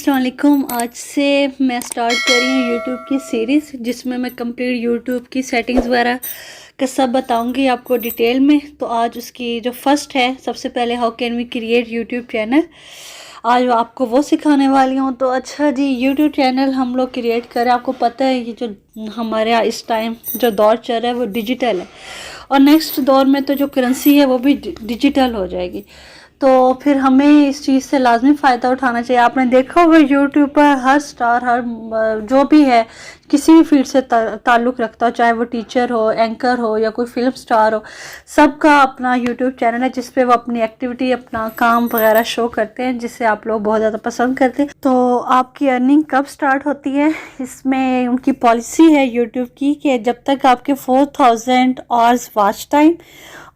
अस्सलाम वालेकुम। आज से मैं स्टार्ट कर रही हूँ यूट्यूब की सीरीज़, जिसमें मैं कंप्लीट यूट्यूब की सेटिंग्स वगैरह का सब बताऊँगी आपको डिटेल में। तो आज उसकी जो फर्स्ट है, सबसे पहले how can we create YouTube channel, आज आपको वो सिखाने वाली हूँ। तो अच्छा जी, यूट्यूब चैनल हम लोग क्रिएट करें। आपको पता है ये जो हमारे यहाँ इस टाइम जो दौर चल रहा है वो डिजिटल है, और नेक्स्ट दौर में तो जो करेंसी है वो भी डिजिटल हो जाएगी। तो फिर हमें इस चीज़ से लाजमी फ़ायदा उठाना चाहिए। आपने देखा होगा यूट्यूब पर हर स्टार, हर जो भी है किसी भी फील्ड से ताल्लुक़ रखता हो, चाहे वो टीचर हो, एंकर हो या कोई फिल्म स्टार हो, सबका अपना यूट्यूब चैनल है जिस पे वो अपनी एक्टिविटी, अपना काम वगैरह शो करते हैं, जिससे आप लोग बहुत ज़्यादा पसंद करते हैं। तो आपकी अर्निंग कब स्टार्ट होती है, इसमें उनकी पॉलिसी है यूट्यूब की कि जब तक आपके 4000 आवर्स वॉच टाइम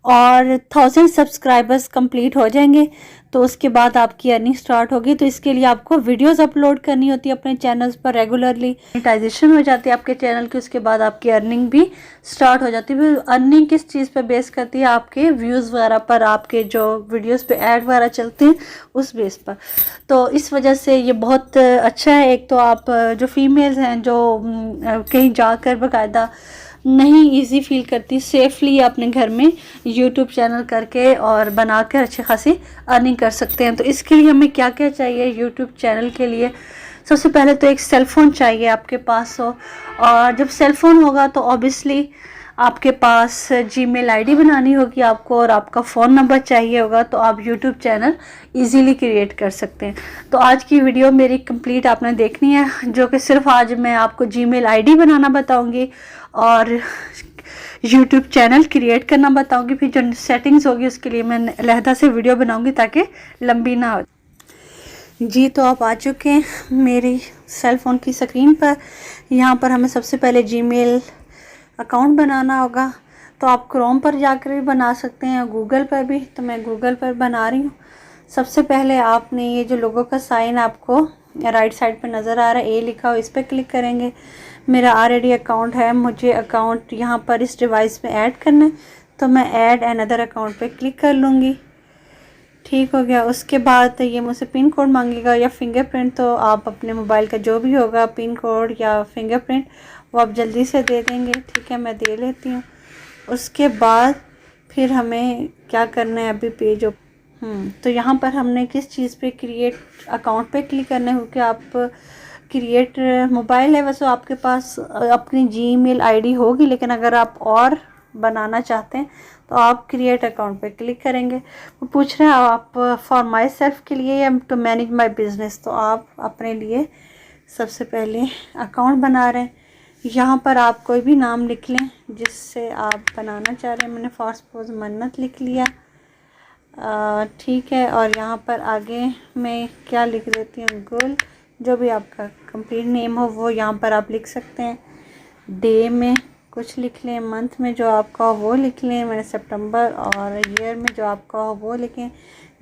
और 1000 सब्सक्राइबर्स कंप्लीट हो जाएंगे तो उसके बाद आपकी अर्निंग स्टार्ट होगी। तो इसके लिए आपको वीडियोस अपलोड करनी होती है अपने चैनल्स पर रेगुलरली, मोनेटाइजेशन हो जाती है आपके चैनल की। उसके बाद आपकी अर्निंग भी स्टार्ट हो जाती है। फिर अर्निंग किस चीज़ पे बेस करती है, आपके व्यूज़ वगैरह पर, आपके जो वीडियोस पे ऐड वगैरह चलते हैं उस बेस पर। तो इस वजह से ये बहुत अच्छा है। एक तो आप जो फीमेल्स हैं जो कहीं जाकर बाकायदा नहीं इजी फील करती, सेफली अपने घर में यूट्यूब चैनल करके और बनाकर अच्छी खासी अर्निंग कर सकते हैं। तो इसके लिए हमें क्या क्या चाहिए यूट्यूब चैनल के लिए? सबसे पहले तो एक सेल फ़ोन चाहिए आपके पास हो, और जब सेल फ़ोन होगा तो ऑब्वियसली आपके पास जीमेल आईडी बनानी होगी आपको, और आपका फ़ोन नंबर चाहिए होगा। तो आप यूट्यूब चैनल इजीली क्रिएट कर सकते हैं। तो आज की वीडियो मेरी कंप्लीट आपने देखनी है, जो कि सिर्फ आज मैं आपको जीमेल आईडी बनाना बताऊंगी और यूट्यूब चैनल क्रिएट करना बताऊंगी। फिर जो सेटिंग्स होगी उसके लिए मैं अलहदा से वीडियो बनाऊंगी ताकि लंबी ना हो जी। तो आप आ चुके हैं मेरी सेल फ़ोन की स्क्रीन पर। यहाँ पर हमें सबसे पहले जीमेल अकाउंट बनाना होगा। तो आप क्रोम पर जाकर भी बना सकते हैं, गूगल पर भी। तो मैं गूगल पर बना रही हूँ। सबसे पहले आपने ये जो लोगों का साइन आपको राइट साइड पे नज़र आ रहा है, ए लिखा हो, इस पर क्लिक करेंगे। मेरा ऑलरेडी अकाउंट है, मुझे अकाउंट यहाँ पर इस डिवाइस में ऐड करना है, तो मैं ऐड अनदर अकाउंट पे क्लिक कर लूँगी। ठीक हो गया। उसके बाद ये मुझसे पिन कोड मांगेगा या फिंगरप्रिंट। तो आप अपने मोबाइल का जो भी होगा पिन कोड या फिंगरप्रिंट वो आप जल्दी से दे देंगे। ठीक है, मैं दे लेती हूँ। उसके बाद फिर हमें क्या करना है, अभी पेज तो यहाँ पर हमने किस चीज़ पे क्रिएट अकाउंट पे क्लिक करना है, क्योंकि आप क्रिएट मोबाइल है वैसे आपके पास अपनी जीमेल आईडी होगी, लेकिन अगर आप और बनाना चाहते हैं तो आप क्रिएट अकाउंट पे क्लिक करेंगे। वो पूछ रहे हैं आप फॉर माई सेल्फ के लिए या टू मैनेज माई बिज़नेस। तो आप अपने लिए सबसे पहले अकाउंट बना रहे हैं। यहाँ पर आप कोई भी नाम लिख लें जिससे आप बनाना चाह रहे हैं। मैंने फॉर सपोज मन्नत लिख लिया। ठीक है, और यहाँ पर आगे मैं क्या लिख देती हूँ, गुल, जो भी आपका कंप्लीट नेम हो वो यहाँ पर आप लिख सकते हैं। डे में कुछ लिख लें, मंथ में जो आपका हो वो लिख लें, मैंने सितंबर, और ईयर में जो आपका हो वो लिखें।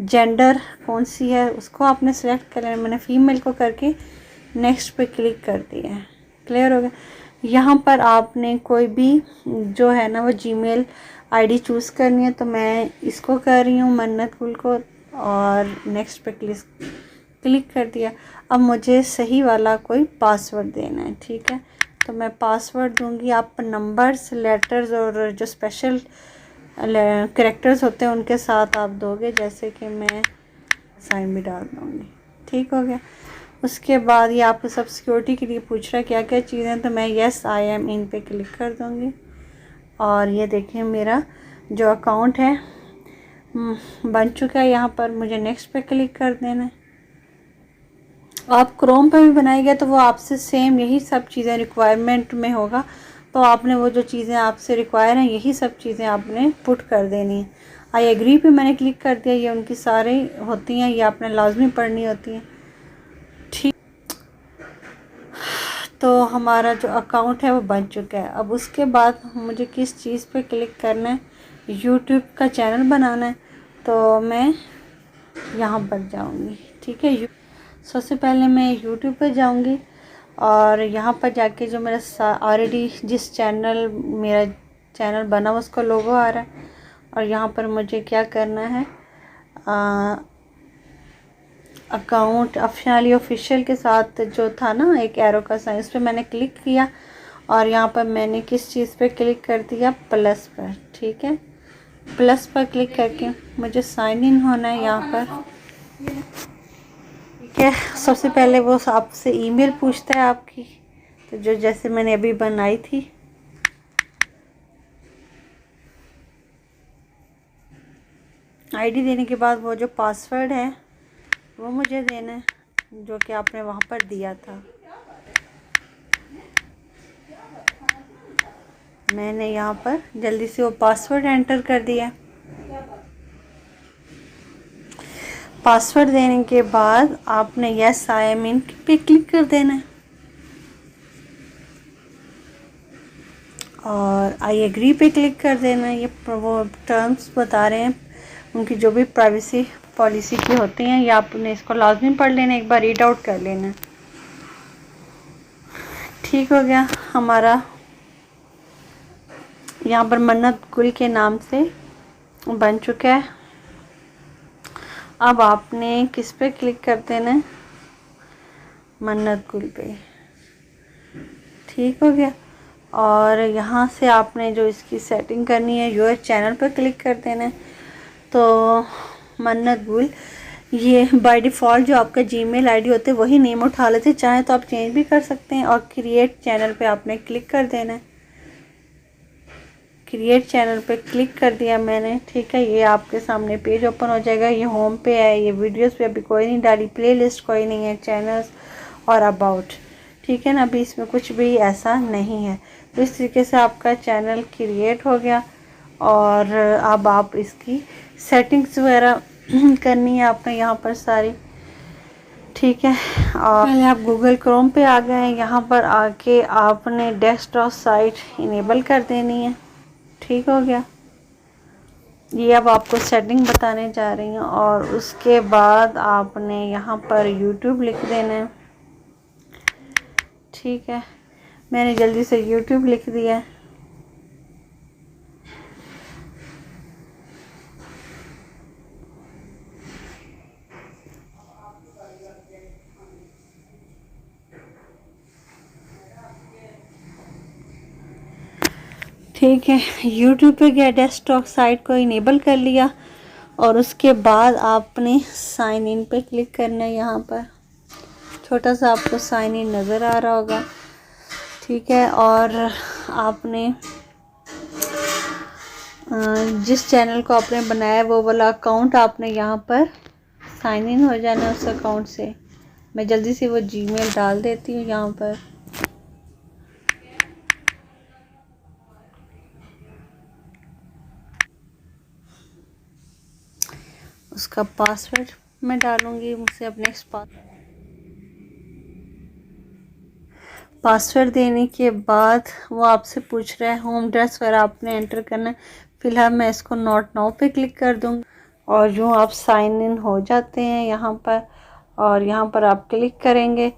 जेंडर कौन सी है उसको आपने सेलेक्ट कर लेना। मैंने फ़ीमेल को करके नेक्स्ट पे क्लिक कर दिया है। क्लियर हो गया। यहाँ पर आपने कोई भी जो है ना वो जीमेल आईडी चूज़ करनी है। तो मैं इसको कर रही हूँ, मन्नत गुल को, और नेक्स्ट पे क्लिक कर दिया। अब मुझे सही वाला कोई पासवर्ड देना है। ठीक है, तो मैं पासवर्ड दूंगी। आप नंबर्स, लेटर्स और जो स्पेशल कैरेक्टर्स होते हैं उनके साथ आप दोगे, जैसे कि मैं साइन भी डाल दूँगी। ठीक हो गया। उसके बाद ये आपको सब सिक्योरिटी के लिए पूछ रहा है क्या क्या चीज़ें, तो मैं येस आई एम इन पे क्लिक कर दूँगी। और ये देखें मेरा जो अकाउंट है बन चुका है। यहाँ पर मुझे नेक्स्ट पे क्लिक कर देना है। आप क्रोम पे भी बनाएंगे तो वो आपसे सेम यही सब चीज़ें रिक्वायरमेंट में होगा। तो आपने वो जो चीज़ें आपसे रिक्वायर हैं यही सब चीज़ें आपने पुट कर देनी है। आई एग्री पे मैंने क्लिक कर दिया। ये उनकी सारी होती हैं, ये आपने लाजमी पढ़नी होती हैं। ठीक, तो हमारा जो अकाउंट है वो बन चुका है। अब उसके बाद मुझे किस चीज़ पे क्लिक करना है, यूट्यूब का चैनल बनाना है। तो मैं यहाँ पर जाऊँगी। ठीक है, सबसे पहले मैं यूट्यूब पर जाऊँगी, और यहाँ पर जाके जो मेरा ऑलरेडी जिस चैनल मेरा चैनल बना उसका लोगो आ रहा है, और यहाँ पर मुझे क्या करना है, अकाउंट अफशाली ऑफिशियल के साथ जो था ना एक एरो का साइन, उस पर मैंने क्लिक किया और यहाँ पर मैंने किस चीज़ पे क्लिक कर दिया, प्लस पर। ठीक है, प्लस पर क्लिक करके मुझे साइन इन होना है यहाँ पर। ठीक है, सबसे पहले वो आपसे ईमेल पूछता है आपकी, तो जो जैसे मैंने अभी बनाई थी। आईडी देने के बाद वो जो पासवर्ड है वो मुझे देना है, जो कि आपने वहाँ पर दिया था। मैंने यहाँ पर जल्दी से वो पासवर्ड एंटर कर दिया। पासवर्ड देने के बाद आपने यस आई एम इन पे क्लिक कर देना है और आई एग्री पे क्लिक कर देना है। ये वो टर्म्स बता रहे हैं उनकी, जो भी प्राइवेसी पॉलिसी की होती हैं, ये आपने इसको लाजमी पढ़ लेना, एक बार रीड आउट कर लेना। ठीक हो गया, हमारा यहाँ पर मन्नत गुल के नाम से बन चुका है। अब आपने किस पे क्लिक कर देना है, मन्नत गुल पे। ठीक हो गया, और यहाँ से आपने जो इसकी सेटिंग करनी है, योर चैनल पर क्लिक कर देना है। तो मन्नत गुल, ये बाय डिफ़ॉल्ट जो आपका जीमेल आईडी होते हैं वही नेम उठा लेते, चाहे तो आप चेंज भी कर सकते हैं। और क्रिएट चैनल पे आपने क्लिक कर देना है। क्रिएट चैनल पे क्लिक कर दिया मैंने। ठीक है, ये आपके सामने पेज ओपन हो जाएगा। ये होम पे है, ये वीडियोस पे अभी कोई नहीं डाली, प्लेलिस्ट कोई नहीं है, चैनल्स और अबाउट। ठीक है ना, अभी इसमें कुछ भी ऐसा नहीं है। तो इस तरीके से आपका चैनल क्रिएट हो गया और अब आप इसकी सेटिंग्स वगैरह करनी है आपने यहाँ पर सारी। ठीक है, और पहले आप गूगल क्रोम पे आ गए हैं, यहाँ पर आके आपने डेस्कटॉप साइट इनेबल कर देनी है। ठीक हो गया, ये अब आपको सेटिंग बताने जा रही हूँ। और उसके बाद आपने यहाँ पर यूट्यूब लिख देना है। ठीक है, मैंने जल्दी से यूट्यूब लिख दिया है। ठीक है, यूट्यूब पे गया, डेस्कटॉप साइट को इनेबल कर लिया और उसके बाद आपने साइन इन पे क्लिक करना है। यहाँ पर छोटा सा आपको साइन इन नज़र आ रहा होगा। ठीक है, और आपने जिस चैनल को आपने बनाया वो वाला अकाउंट आपने यहाँ पर साइन इन हो जाना है उस अकाउंट से। मैं जल्दी से वो जीमेल डाल देती हूँ यहाँ पर। उसका पासवर्ड मैं डालूँगी, मुझसे अब नेक्स्ट पासवर्ड देने के बाद वो आपसे पूछ रहा है होम एड्रेस वगैरह आपने एंटर करना है। फ़िलहाल मैं इसको नॉट नाउ पे क्लिक कर दूँगी और यूँ आप साइन इन हो जाते हैं यहाँ पर। और यहाँ पर आप क्लिक करेंगे,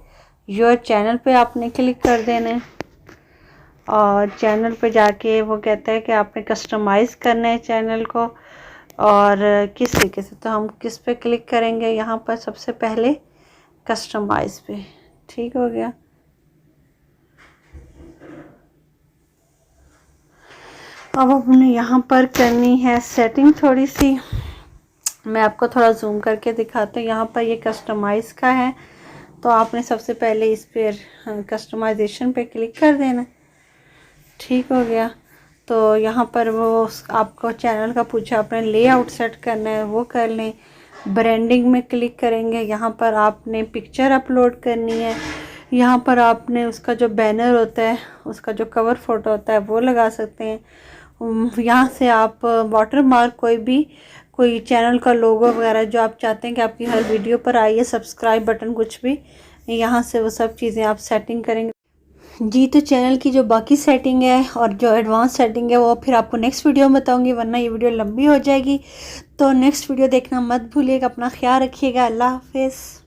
योर चैनल पे आपने क्लिक कर देना है और चैनल पे जाके वो कहता है कि आपने कस्टमाइज़ करना है चैनल को और किस तरीके से। तो हम किस पे क्लिक करेंगे, यहाँ पर सबसे पहले कस्टमाइज़ पे। ठीक हो गया, अब हमने यहाँ पर करनी है सेटिंग थोड़ी सी। मैं आपको थोड़ा जूम करके दिखाता हूँ। यहाँ पर ये कस्टमाइज़ का है, तो आपने सबसे पहले इस पर कस्टमाइजेशन पे क्लिक कर देना। ठीक हो गया, तो यहाँ पर वो आपको चैनल का पूछा, आपने लेआउट सेट करना है वो कर लें। ब्रांडिंग में क्लिक करेंगे, यहाँ पर आपने पिक्चर अपलोड करनी है। यहाँ पर आपने उसका जो बैनर होता है, उसका जो कवर फ़ोटो होता है वो लगा सकते हैं। यहाँ से आप वाटर मार्क कोई चैनल का लोगो वगैरह जो आप चाहते हैं कि आपकी हर वीडियो पर आइए, सब्सक्राइब बटन कुछ भी, यहाँ से वो सब चीज़ें आप सेटिंग करेंगे। जी, तो चैनल की जो बाकी सेटिंग है और जो एडवांस सेटिंग है वो फिर आपको नेक्स्ट वीडियो में बताऊंगी, वरना ये वीडियो लंबी हो जाएगी। तो नेक्स्ट वीडियो देखना मत भूलिएगा। अपना ख्याल रखिएगा। अल्लाह हाफिज़।